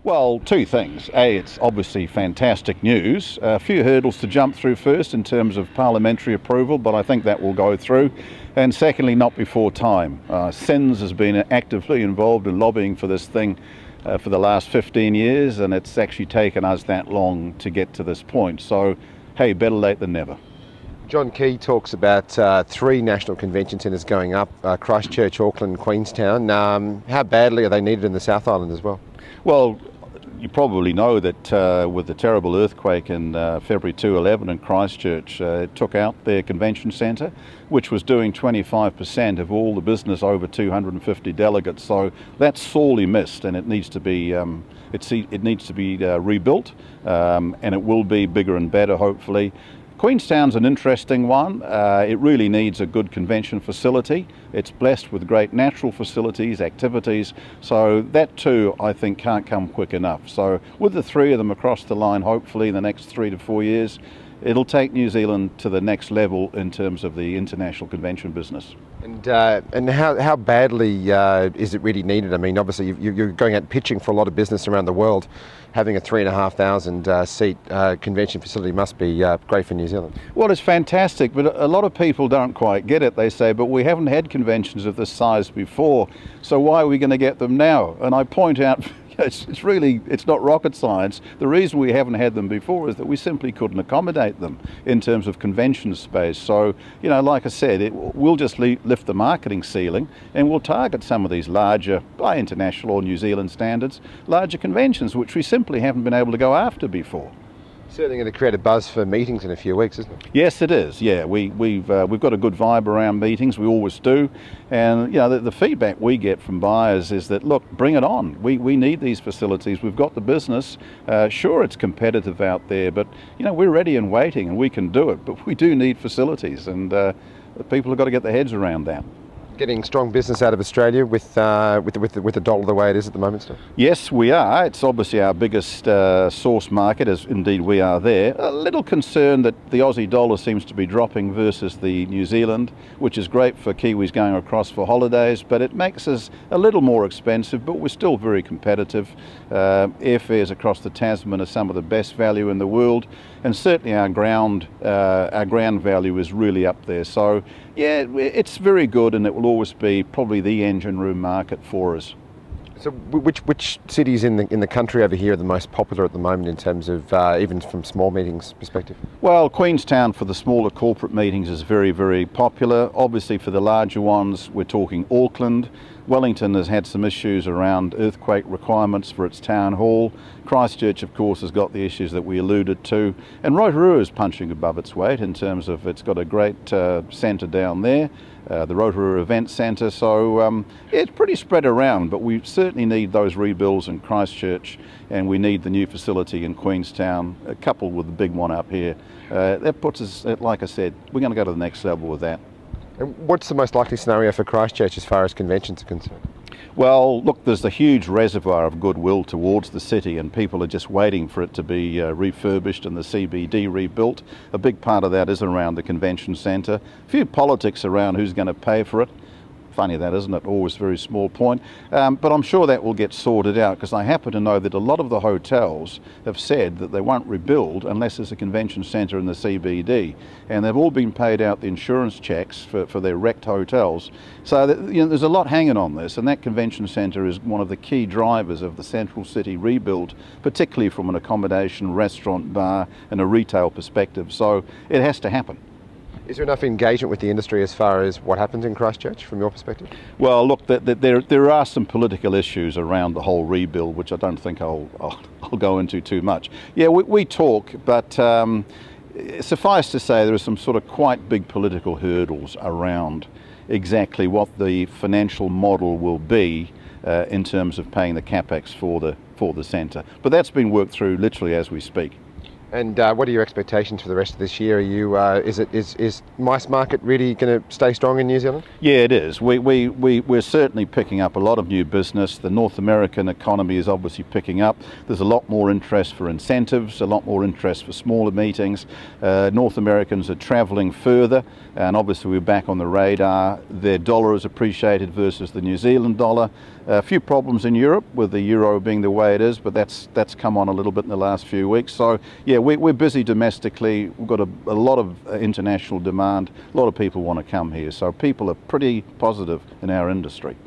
Well, two things. A, it's obviously fantastic news. A few hurdles to jump through first in terms of parliamentary approval, but I think that will go through. And secondly, not before time. CINZ has been actively involved in lobbying for this thing for the last 15 years, and it's actually taken us that long to get to this point. So, hey, better late than never. John Key talks about 3 national convention centres going up, Christchurch, Auckland, Queenstown. How badly are they needed in the South Island as well? Well, you probably know that with the terrible earthquake in February 2011 in Christchurch, it took out their convention centre, which was doing 25% of all the business over 250 delegates. So that's sorely missed, and it needs to be rebuilt, and it will be bigger and better, hopefully. Queenstown's an interesting one. It really needs a good convention facility. It's blessed with great natural facilities, activities, so that too I think can't come quick enough. So with the 3 of them across the line, hopefully in the next 3 to 4 years, it'll take New Zealand to the next level in terms of the international convention business. And how badly is it really needed? I mean, obviously you're going out pitching for a lot of business around the world. Having a 3,500 seat convention facility must be great for New Zealand. Well, it's fantastic, but a lot of people don't quite get it. They say, but we haven't had conventions of this size before, so why are we going to get them now? And I point out, it's not rocket science. The reason we haven't had them before is that we simply couldn't accommodate them in terms of convention space. So, like I said, we'll just lift the marketing ceiling and we'll target some of these larger, by international or New Zealand standards, larger conventions, which we simply haven't been able to go after before. Certainly going to create a buzz for meetings in a few weeks, isn't it? Yes, it is. Yeah, we've got a good vibe around meetings. We always do, and the feedback we get from buyers is that, look, bring it on. We need these facilities. We've got the business. Sure, it's competitive out there, but we're ready and waiting, and we can do it. But we do need facilities, and the people have got to get their heads around that. Getting strong business out of Australia with the dollar the way it is at the moment, still? Yes, we are. It's obviously our biggest source market, as indeed we are there. A little concerned that the Aussie dollar seems to be dropping versus the New Zealand, which is great for Kiwis going across for holidays, but it makes us a little more expensive, but we're still very competitive. Airfares across the Tasman are some of the best value in the world, and certainly our ground value is really up there. So yeah, it's very good, and it will always be probably the engine room market for us. So which cities in the country over here are the most popular at the moment in terms of even from small meetings perspective? Well, Queenstown for the smaller corporate meetings is very, very popular. Obviously for the larger ones, we're talking Auckland. Wellington has had some issues around earthquake requirements for its town hall. Christchurch, of course, has got the issues that we alluded to. And Rotorua is punching above its weight in terms of it's got a great centre down there, the Rotorua Event Centre. So it's pretty spread around, but we certainly need those rebuilds in Christchurch, and we need the new facility in Queenstown, coupled with the big one up here. That puts us, like I said, we're going to go to the next level with that. And what's the most likely scenario for Christchurch as far as conventions are concerned? Well, look, there's a huge reservoir of goodwill towards the city, and people are just waiting for it to be refurbished and the CBD rebuilt. A big part of that is around the convention centre. A few politics around who's going to pay for it. Funny that, isn't it? Always a very small point. But I'm sure that will get sorted out, because I happen to know that a lot of the hotels have said that they won't rebuild unless there's a convention centre in the CBD. And they've all been paid out the insurance checks for their wrecked hotels. So there's a lot hanging on this, and that convention centre is one of the key drivers of the central city rebuild, particularly from an accommodation, restaurant, bar and a retail perspective. So it has to happen. Is there enough engagement with the industry as far as what happens in Christchurch from your perspective? Well, look, there are some political issues around the whole rebuild, which I don't think I'll go into too much. Yeah, we talk, but suffice to say there are some sort of quite big political hurdles around exactly what the financial model will be in terms of paying the capex for the centre. But that's been worked through literally as we speak. And what are your expectations for the rest of this year? Are you is MICE market really going to stay strong in New Zealand? Yeah, it is. We're certainly picking up a lot of new business. The North American economy is obviously picking up. There's a lot more interest for incentives, a lot more interest for smaller meetings. North Americans are travelling further, and obviously we're back on the radar. Their dollar is appreciated versus the New Zealand dollar. A few problems in Europe with the euro being the way it is, but that's come on a little bit in the last few weeks. So yeah, we're busy domestically. We've got a lot of international demand. A lot of people want to come here, so people are pretty positive in our industry.